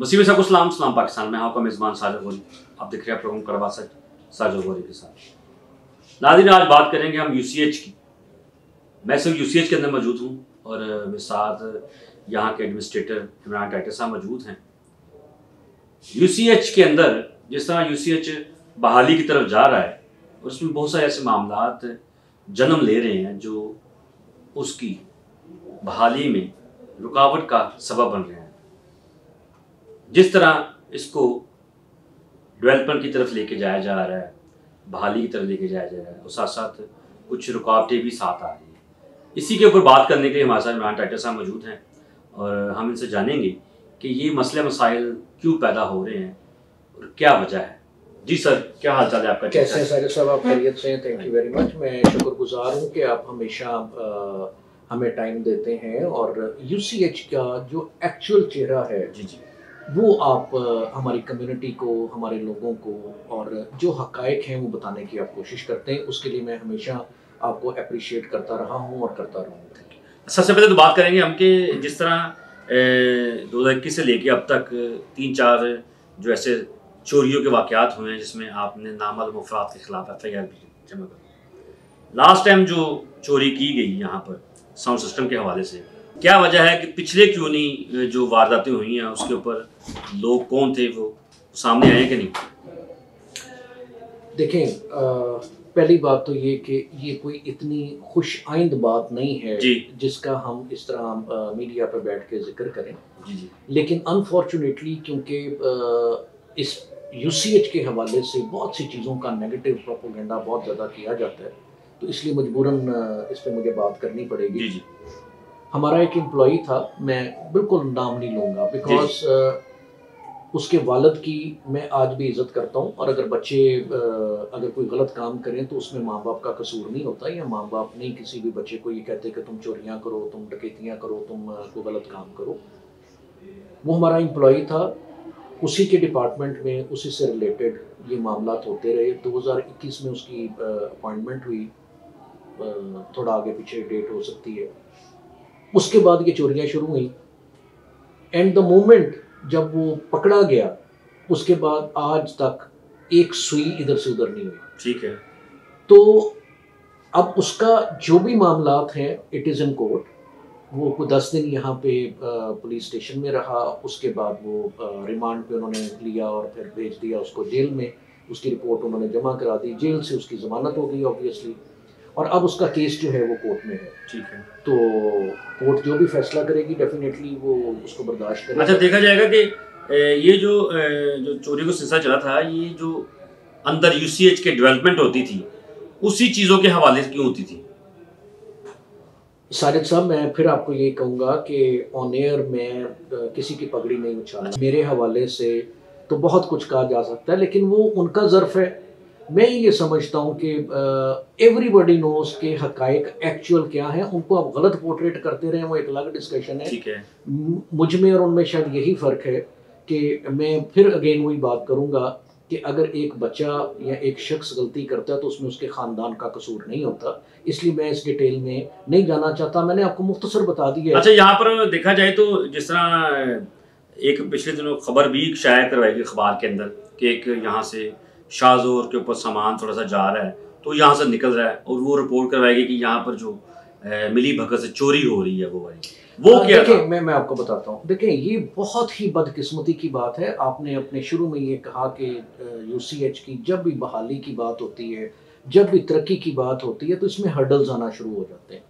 वसीम साहब को सलाम सलाम पाकिस्तान में आपका मेज़बान साजिद गोरी। आप देख रहे हैं प्रोग्राम कड़वा सच साजिद गोरी के साथ। नाज़रीन, आज बात करेंगे हम यूसीएच की। मैं सिर्फ यूसीएच के अंदर मौजूद हूँ और मेरे साथ यहाँ के एडमिनिस्ट्रेटर इमरान टाइटस साहब मौजूद हैं। यूसीएच के अंदर जिस तरह यूसीएच बहाली की तरफ जा रहा है और उसमें बहुत सारे ऐसे मामलात जन्म ले रहे हैं जो उसकी बहाली में रुकावट का सबब बन रहे हैं। जिस तरह इसको डेवलपमेंट की तरफ लेके जाया जा रहा है, बहाली की तरफ लेके जाया जा रहा है और साथ साथ कुछ रुकावटें भी साथ आ रही हैं। इसी के ऊपर बात करने के लिए हमारे साथ इमरान टाइटस साहब मौजूद हैं और हम इनसे जानेंगे कि ये मसले मसाइल क्यों पैदा हो रहे हैं और क्या वजह है। जी सर, क्या हाल चाल है आपका? कैसे हैं साजिद साहब? आप खैरियत से हैं? Thank you very much. मैं शुक्रगुजार हूँ कि आप हमेशा हमें टाइम देते हैं और यूसीएच का जो एक्चुअल चेहरा है जी वो आप हमारी कम्युनिटी को, हमारे लोगों को और जो हकायक हैं वो बताने की आप कोशिश करते हैं। उसके लिए मैं हमेशा आपको अप्रिशिएट करता रहा हूँ और करता रहूँगा। सबसे पहले तो बात करेंगे हम कि जिस तरह 2021 से लेके अब तक 3-4 जो ऐसे चोरियों के वाक़यात हुए हैं जिसमें आपने नामालूम अफराद के खिलाफ FIR भी जमा कर। लास्ट टाइम जो चोरी की गई यहाँ पर साउंड सिस्टम के हवाले से, क्या वजह है कि पिछले क्यों नहीं जो वारदातें हुई हैं उसके ऊपर लोग कौन थे वो सामने आए कि नहीं? देखें, पहली बात तो ये कि ये कोई इतनी खुश आइंद बात नहीं है जिसका हम इस तरह मीडिया पर बैठ के जिक्र करें। जी। लेकिन अनफॉर्चुनेटली क्योंकि इस यूसीएच के हवाले से बहुत सी चीज़ों का नेगेटिव प्रोपेगेंडा बहुत ज़्यादा किया जाता है, तो इसलिए मजबूरन इस पर मुझे बात करनी पड़ेगी। जी। हमारा एक एम्प्लॉई था, मैं बिल्कुल नाम नहीं लूँगा बिकॉज उसके वालिद की मैं आज भी इज़्ज़त करता हूँ और अगर बच्चे अगर कोई गलत काम करें तो उसमें माँ बाप का कसूर नहीं होता, या माँ बाप नहीं किसी भी बच्चे को ये कहते कि तुम चोरियाँ करो, तुम डकैतियाँ करो, तुम कोई गलत काम करो। वो हमारा एम्प्लॉई था, उसी के डिपार्टमेंट में उसी से रिलेटेड ये मामलात होते रहे। 2021 में उसकी अपॉइंटमेंट हुई, थोड़ा आगे पीछे डेट हो सकती है। उसके बाद ये चोरियाँ शुरू हुई एंड द मोमेंट जब वो पकड़ा गया उसके बाद आज तक एक सुई इधर से उधर नहीं हुई। ठीक है। तो अब उसका जो भी मामलात हैं इट इज़ इन कोर्ट। वो को 10 दिन यहाँ पे पुलिस स्टेशन में रहा, उसके बाद वो रिमांड पे उन्होंने लिया और फिर भेज दिया उसको जेल में। उसकी रिपोर्ट उन्होंने जमा करा दी, जेल से उसकी ज़मानत हो गई ऑब्वियसली, और अब उसका केस जो है वो कोर्ट में है। ठीक है। तो कोर्ट जो भी फैसला करेगी डेफिनेटली वो उसको बर्दाश्त करेगी। अच्छा, देखा जाएगा कि ये जो चोरी का सिलसिला चला था, ये जो अंदर यूसीएच के डेवलपमेंट होती थी उसी चीज़ों के हवाले से क्यों होती थी? साजिद साहब, मैं फिर आपको ये कहूँगा कि ऑन एयर में किसी की पगड़ी नहीं उछालना। मेरे हवाले से तो बहुत कुछ कहा जा सकता है लेकिन वो उनका ज़र्फ है। मैं ये समझता हूँ कि एवरीबॉडी नोज के हकायक एक्चुअल क्या है, उनको आप गलत पोर्ट्रेट करते रहे वो एक अलग डिस्कशन है। ठीक है। मुझ में और उनमें शायद यही फ़र्क है कि मैं फिर अगेन वही बात करूँगा कि अगर एक बच्चा या एक शख्स गलती करता है तो उसमें उसके ख़ानदान का कसूर नहीं होता, इसलिए मैं इस डिटेल में नहीं जाना चाहता। मैंने आपको मुख्तसर बता दिया। अच्छा, यहाँ पर देखा जाए तो जिस तरह एक पिछले दिनों खबर भी शाया करवाई गई अखबार के अंदर कि एक यहाँ से शाहजोर के ऊपर सामान थोड़ा सा जा रहा है तो यहाँ से निकल रहा है और वो रिपोर्ट करवाएगी कि यहाँ पर जो मिली भगत से चोरी हो रही है वो क्या था? मैं आपको बताता हूँ। देखिए, ये बहुत ही बदकिस्मती की बात है। आपने अपने शुरू में ये कहा कि यूसीएच की जब भी बहाली की बात होती है, जब भी तरक्की की बात होती है तो इसमें हर्डल्स आना शुरू हो जाते हैं।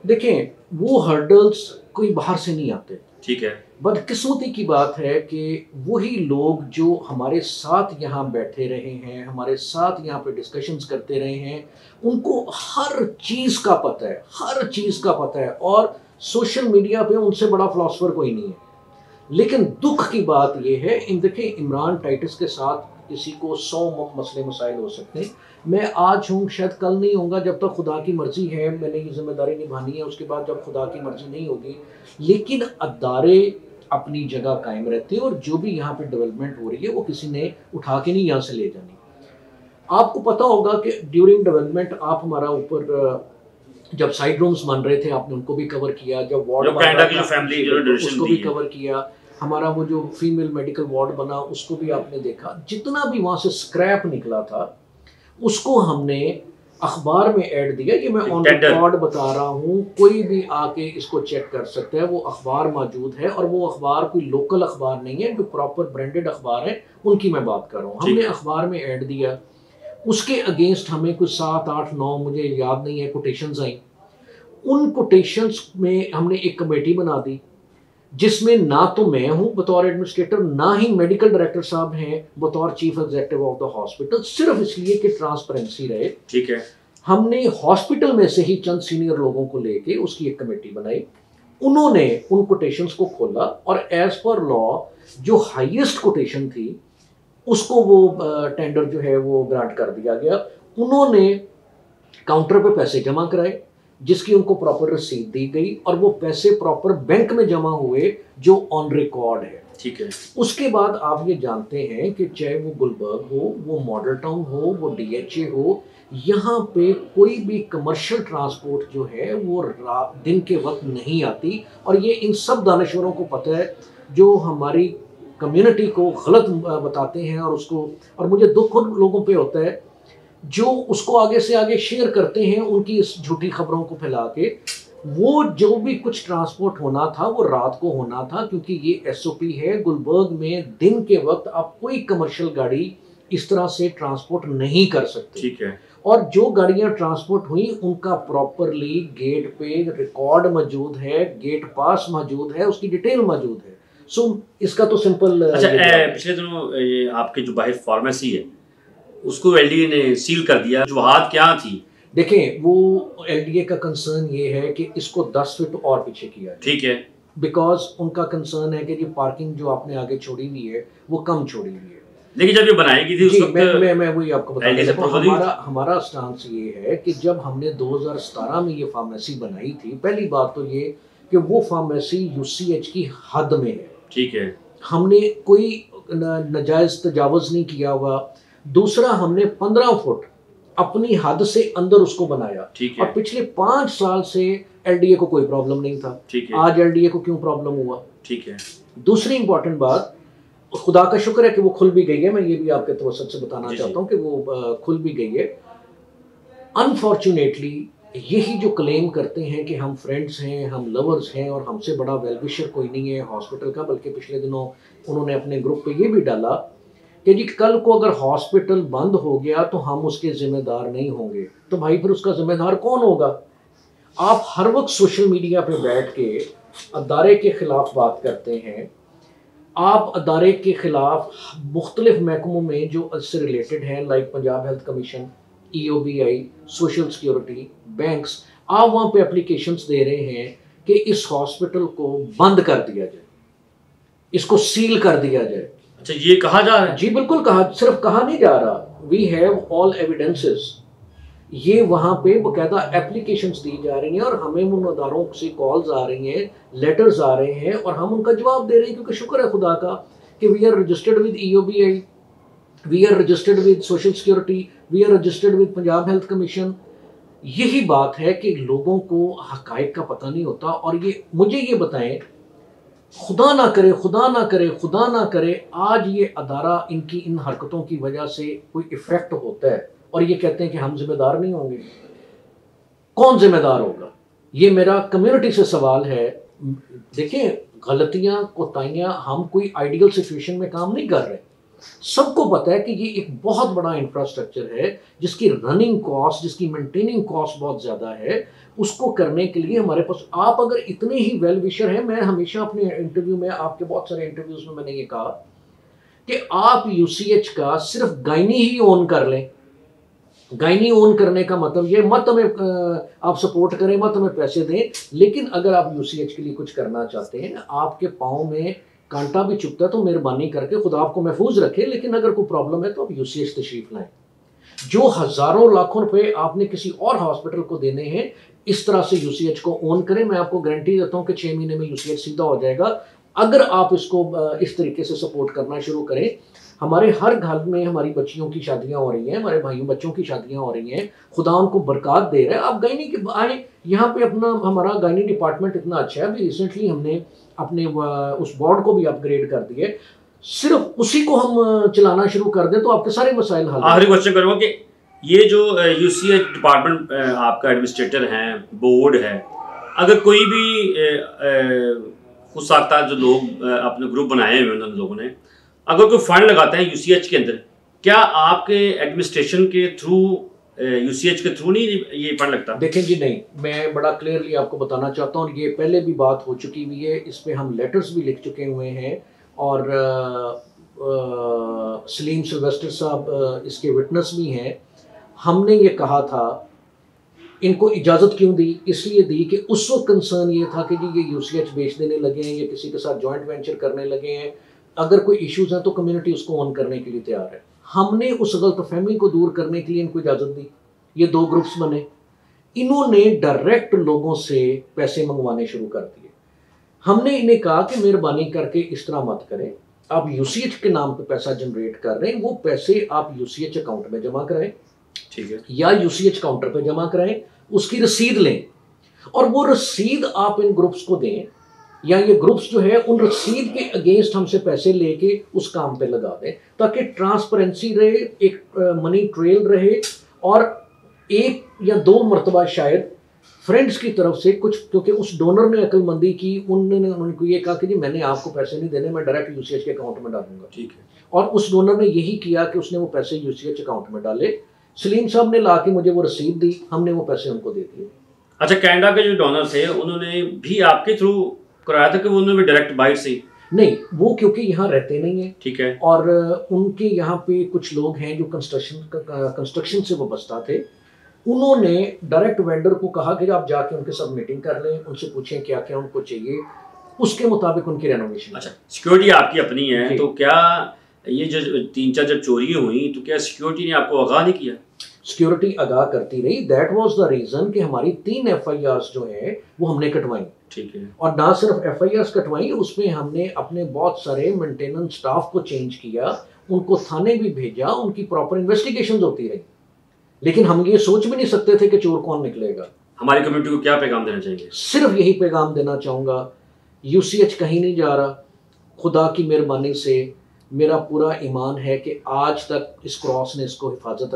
देखें, वो हर्डल्स कोई बाहर से नहीं आते। ठीक है। बदकिस्मती की बात है कि वही लोग जो हमारे साथ यहाँ बैठे रहे हैं, हमारे साथ यहाँ पे डिस्कशंस करते रहे हैं, उनको हर चीज़ का पता है, हर चीज़ का पता है और सोशल मीडिया पे उनसे बड़ा फिलॉसफर कोई नहीं है। लेकिन दुख की बात यह है, देखिए, इमरान टाइटस के साथ किसी को 100 मसले मसाइल हो सकते हैं। मैं आज हूँ, शायद कल नहीं होगा। जब तक खुदा की मर्जी है मैंने ये जिम्मेदारी निभानी है, उसके बाद जब खुदा की मर्जी नहीं होगी। लेकिन अदारे अपनी जगह कायम रहते हैं और जो भी यहाँ पे डेवलपमेंट हो रही है वो किसी ने उठा के नहीं यहाँ से ले जानी। आपको पता होगा कि ड्यूरिंग डेवलपमेंट आप हमारा ऊपर जब साइड रूम्स बन रहे थे आपने उनको भी कवर किया, जब वार्ड कनाडा की जो फैमिली उसको भी कवर किया। हमारा वो जो फीमेल मेडिकल वार्ड बना उसको भी आपने देखा, जितना भी वहाँ से स्क्रैप निकला था उसको हमने अखबार में ऐड दिया। ये मैं ऑन रिकॉर्ड बता रहा हूँ, कोई भी आके इसको चेक कर सकता है, वो अखबार मौजूद है। और वो अखबार कोई लोकल अखबार नहीं है, जो प्रॉपर ब्रांडेड अखबार है उनकी मैं बात कर रहा हूँ। हमने अखबार में ऐड दिया, उसके अगेंस्ट हमें कुछ 7, 8, 9 मुझे याद नहीं है कोटेशंस आई। उन कोटेशंस में हमने एक कमेटी बना दी जिसमें ना तो मैं हूं बतौर एडमिनिस्ट्रेटर, ना ही मेडिकल डायरेक्टर साहब हैं बतौर chief executive of the hospital, सिर्फ इसलिए कि ट्रांसपेरेंसी रहे। ठीक है। हमने हॉस्पिटल में से ही चंद सीनियर लोगों को लेके उसकी एक कमेटी बनाई, उन्होंने उन कोटेशंस को खोला और एज पर लॉ जो हाईएस्ट कोटेशन थी उसको वो टेंडर जो है वो ग्रांट कर दिया गया। उन्होंने काउंटर पे पैसे जमा कराए जिसकी उनको प्रॉपर रसीद दी गई और वो पैसे प्रॉपर बैंक में जमा हुए जो ऑन रिकॉर्ड है। ठीक है। उसके बाद आप ये जानते हैं कि चाहे वो गुलबर्ग हो, वो मॉडल टाउन हो, वो डीएचए हो, यहाँ पे कोई भी कमर्शियल ट्रांसपोर्ट जो है वो दिन के वक्त नहीं आती। और ये इन सब दानश्वरों को पता है जो हमारी कम्युनिटी को गलत बताते हैं और उसको, और मुझे दुख उन लोगों पे होता है जो उसको आगे से आगे शेयर करते हैं उनकी इस झूठी खबरों को फैला के। वो जो भी कुछ ट्रांसपोर्ट होना था वो रात को होना था, क्योंकि ये एसओपी है। गुलबर्ग में दिन के वक्त आप कोई कमर्शियल गाड़ी इस तरह से ट्रांसपोर्ट नहीं कर सकते। ठीक है। और जो गाड़ियां ट्रांसपोर्ट हुई उनका प्रॉपरली गेट पे रिकॉर्ड मौजूद है, गेट पास मौजूद है, उसकी डिटेल मौजूद है। सो इसका तो सिंपल। अच्छा, पिछले दिनों ये आपके जो बाहर फार्मेसी है उसको एलडीए ने सील कर दिया, वजूहात क्या थी? देखें, वो एलडीए का कंसर्न ये है कि इसको 10 फीट और पीछे किया है। ठीक है। बिकॉज उनका कंसर्न है कि जी पार्किंग जो आपने आगे छोड़ी हुई है वो कम छोड़ी हुई है। लेकिन जब ये बनाएगी थी उस वक्त मैं वही आपको बता रहा हूं, हमारा स्टांस ये है कि जब हमने 2017 में ये फार्मेसी बनाई थी, पहली बात तो ये कि वो फार्मेसी यूसीएच की हद में है। ठीक है। हमने कोई नाजायज तजावुज नहीं किया हुआ। दूसरा, हमने 15 फुट अपनी हद से अंदर उसको बनाया। ठीक है। और पिछले 5 साल से एलडीए को कोई प्रॉब्लम नहीं था। ठीक है। आज एलडीए को क्यों प्रॉब्लम हुआ? ठीक है। दूसरी इंपॉर्टेंट बात, खुदा का शुक्र है कि वो खुल भी गई है। मैं ये भी आपके तवसत से बताना चाहता हूँ कि वो खुल भी गई है। अनफॉर्चुनेटली यही जो क्लेम करते हैं कि हम फ्रेंड्स हैं, हम लवर्स हैं और हमसे बड़ा वेलविशर कोई नहीं है हॉस्पिटल का, बल्कि पिछले दिनों उन्होंने अपने ग्रुप पे ये भी डाला कि जी कल को अगर हॉस्पिटल बंद हो गया तो हम उसके जिम्मेदार नहीं होंगे। तो भाई फिर उसका जिम्मेदार कौन होगा? आप हर वक्त सोशल मीडिया पे बैठ के अदारे के खिलाफ बात करते हैं। आप अदारे के खिलाफ मुख्तलिफ महकमों में जो इससे रिलेटेड हैं, like Punjab health commission, EOBI, social security, banks, आप वहाँ पे एप्लीकेशंस दे रहे हैं कि इस हॉस्पिटल को बंद कर दिया जाए, इसको सील कर दिया जाए। अच्छा, ये कहा जा रहा है? जी बिल्कुल कहा, सिर्फ कहा नहीं जा रहा, वी हैव ऑल एविडेंसेस। ये वहाँ पे बकायदा एप्लीकेशंस दी जा रही हैं और हमें उन अदारों से कॉल्स आ रही हैं, लेटर्स आ रहे हैं और हम उनका जवाब दे रहे हैं, क्योंकि शुक्र है खुदा का कि we are registered with EOBI, we are registered with social security, we are registered with Punjab health commission. यही बात है कि लोगों को हकायक का पता नहीं होता। और ये मुझे ये बताएं, खुदा ना करे, खुदा ना करे, खुदा ना करे, आज ये अदारा इनकी इन हरकतों की वजह से कोई इफेक्ट होता है और ये कहते हैं कि हम जिम्मेदार नहीं होंगे। कौन जिम्मेदार होगा? ये मेरा कम्युनिटी से सवाल है। देखिए, गलतियां, कोताहियां, हम कोई आइडियल सिचुएशन में काम नहीं कर रहे। सबको पता है कि ये एक बहुत बड़ा इंफ्रास्ट्रक्चर है जिसकी रनिंग कॉस्ट, जिसकी मेंटेनिंग कॉस्ट बहुत ज़्यादा है। उसको करने के लिए हमारे पास, आप अगर इतने ही वेल विशर हैं, मैं हमेशा अपने इंटरव्यू में, आपके बहुत सारे इंटरव्यूज में मैंने ये कहा कि आप यूसीएच का सिर्फ गायनी ही ओन कर लें। गायनी ओन करने का मतलब ये मत हमें आप सपोर्ट करें, मत हमें पैसे दें, लेकिन अगर आप यूसीएच के लिए कुछ करना चाहते हैं, आपके पाँव में कांटा भी चुभता है तो मेहरबानी करके खुदा आपको महफूज रखे, लेकिन अगर कोई प्रॉब्लम है तो आप यूसीएच तशरीफ लाएं। जो हजारों लाखों रुपए आपने किसी और हॉस्पिटल को देने हैं, इस तरह से यूसीएच को ओन करें। मैं आपको गारंटी देता हूं कि 6 महीने में यूसीएच सीधा हो जाएगा अगर आप इसको इस तरीके से सपोर्ट करना शुरू करें। हमारे हर घर में हमारी बच्चियों की शादियां हो रही हैं, हमारे भाइयों बच्चों की शादियां हो रही हैं, खुदा उनको बरकत दे रहा है। आप गायनी के आए यहाँ पे, अपना हमारा गायनी डिपार्टमेंट इतना अच्छा है, अभी रिसेंटली हमने अपने उस बोर्ड को भी अपग्रेड कर दिया। सिर्फ उसी को हम चलाना शुरू कर दें तो आपके सारे मसाइल हल। आखिरी क्वेश्चन करूँगा कि ये जो यूसीएच डिपार्टमेंट आपका एडमिनिस्ट्रेटर हैं, बोर्ड है, अगर कोई भी खुद साख्ता जो लोग अपने ग्रुप बनाए हुए हैं उन लोगों ने, अगर कोई फंड लगाते हैं यूसीएच के अंदर, क्या आपके एडमिनिस्ट्रेशन के थ्रू, यूसीएच के थ्रू नहीं ये फंड लगता? देखें जी, नहीं, मैं बड़ा क्लियरली आपको बताना चाहता हूँ, ये पहले भी बात हो चुकी हुई है, इस पे हम लेटर्स भी लिख चुके हुए हैं और सलीम सिल्वेस्टर साहब इसके विटनेस भी हैं। हमने ये कहा था, इनको इजाज़त क्यों दी? इसलिए दी कि उस वक्त कंसर्न ये था कि जी ये यूसीएच बेच देने लगे हैं, ये किसी के साथ जॉइंट वेंचर करने लगे हैं, अगर कोई इश्यूज हैं तो कम्युनिटी उसको ऑन करने के लिए तैयार है। हमने उस गलतफहमी को दूर करने के लिए इनको इजाज़त दी, ये 2 ग्रुप्स बने, इन्होंने डायरेक्ट लोगों से पैसे मंगवाने शुरू कर दिए। हमने इन्हें कहा कि मेहरबानी करके इस तरह मत करें, आप यूसीएच के नाम पे पैसा जनरेट कर रहे हैं, वो पैसे आप यूसीएच अकाउंट में जमा कराएं, ठीक है, या यूसीएच काउंटर पे जमा कराएं, उसकी रसीद लें और वो रसीद आप इन ग्रुप्स को दें, या ये ग्रुप्स जो है उन रसीद के अगेंस्ट हमसे पैसे लेके उस काम पे लगा दें, ताकि ट्रांसपेरेंसी रहे, एक मनी ट्रेल रहे, और 1 या 2 मरतबा शायद फ्रेंड्स की तरफ से कुछ, क्योंकि उस डोनर ने अक्लमंदी की, उन्होंने उनको ये कहा कि जी मैंने आपको पैसे नहीं देने, मैं डायरेक्ट यूसीएच के अकाउंट में डालूंगा। ठीक है, और उस डोनर ने यही किया कि उसने वो पैसे यूसीएच अकाउंट में डाले, सलीम साहब ने ला के मुझे वो रसीद दी, हमने वो पैसे उनको दे दिए। अच्छा, कनाडा के जो डोनर थे उन्होंने भी आपके थ्रू कराया था कि उन्होंने भी डायरेक्ट बाइट से? नहीं, वो क्योंकि यहाँ रहते नहीं है, ठीक है, और उनके यहाँ पे कुछ लोग हैं जो कंस्ट्रक्शन से वाबस्ता थे, उन्होंने डायरेक्ट वेंडर को कहा कि आप जाके उनके साथ मीटिंग कर लें, उनसे पूछें क्या क्या उनको चाहिए, उसके मुताबिक उनकी रेनोवेशन। अच्छा, सिक्योरिटी आपकी अपनी है, तो क्या ये जो 3-4 जब चोरी हुई तो क्या सिक्योरिटी ने आपको आगाह नहीं किया? सिक्योरिटी आगाह करती रही, दैट वाज द रीजन कि हमारी 3 एफआईआर्स जो है वो हमने कटवाई। ठीक है, और ना सिर्फ एफआईआर्स कटवाई, उसमें हमने अपने बहुत सारे मेंटेनेंस स्टाफ को चेंज किया, उनको थाने भी भेजा, उनकी प्रॉपर इन्वेस्टिगेशंस होती रही, लेकिन हम ये सोच भी नहीं सकते थे कि चोर कौन निकलेगा। हमारी कम्युनिटी को क्या पैगाम देना चाहिए? सिर्फ यही पैगाम देना चाहूँगा, यूसीएच कहीं नहीं जा रहा, खुदा की मेहरबानी से मेरा पूरा ईमान है कि आज तक इस क्रॉस ने इसको हिफाजत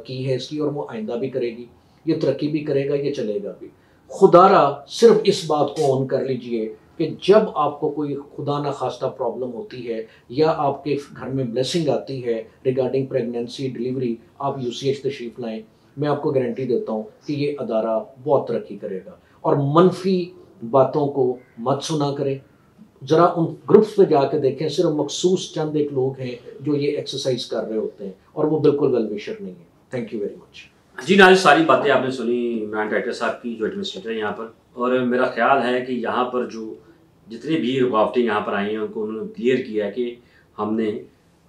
की है इसकी, और वो आइंदा भी करेगी, ये तरक्की भी करेगा, ये चलेगा भी। खुदारा सिर्फ इस बात को ऑन कर लीजिए कि जब आपको कोई खुदा ना खास्ता प्रॉब्लम होती है या आपके घर में ब्लेसिंग आती है रिगार्डिंग प्रेगनेंसी, डिलीवरी, आप यूसीएच तशरीफ़ लाएँ, मैं आपको गारंटी देता हूँ कि ये अदारा बहुत तरक्की करेगा। और मनफी बातों को मत सुना करें, ज़रा उन ग्रुप्स पे जाकर देखें, सिर्फ मखसूस चंद एक लोग हैं जो ये एक्सरसाइज कर रहे होते हैं, और वो बिल्कुल वेल विशर नहीं है। थैंक यू वेरी मच जी। नाज़रीन, सारी बातें आपने सुनी इमरान टाइटर साहब की, जो एडमिनिस्ट्रेटर है यहाँ पर, और मेरा ख्याल है कि यहाँ पर जो जितनी भी रुकावटें यहाँ पर आई हैं उनको उन्होंने क्लियर किया कि हमने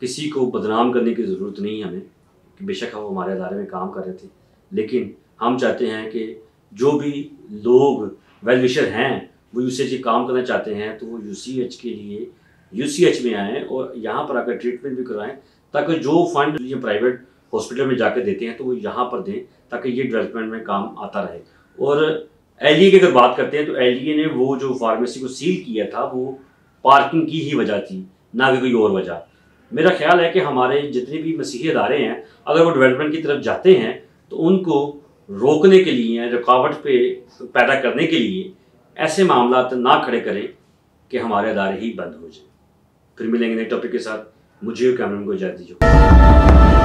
किसी को बदनाम करने की ज़रूरत नहीं हमें, कि बेशक हम हमारे अदारे में काम कर रहे थे, लेकिन हम चाहते हैं कि जो भी लोग वेल विशर हैं वो यूसीएच के काम करना चाहते हैं तो वो यूसीएच के लिए यूसीएच में आएँ और यहाँ पर आकर ट्रीटमेंट भी करवाएं, ताकि जो फंड ये प्राइवेट हॉस्पिटल में जाकर देते हैं तो वो यहाँ पर दें, ताकि ये डेवलपमेंट में काम आता रहे। और एलडीए की अगर बात करते हैं तो एलडीए ने वो जो फार्मेसी को सील किया था वो पार्किंग की ही वजह थी, ना कि कोई और वजह। मेरा ख्याल है कि हमारे जितने भी मसीही अदारे हैं अगर वो डेवलपमेंट की तरफ जाते हैं तो उनको रोकने के लिए, रुकावट पे पैदा करने के लिए ऐसे मामला ना खड़े करें कि हमारे अदारे ही बंद हो जाए। फिर मिलेंगे नए टॉपिक के साथ, मुझे और कैमरा को इजाज़त दीजिए।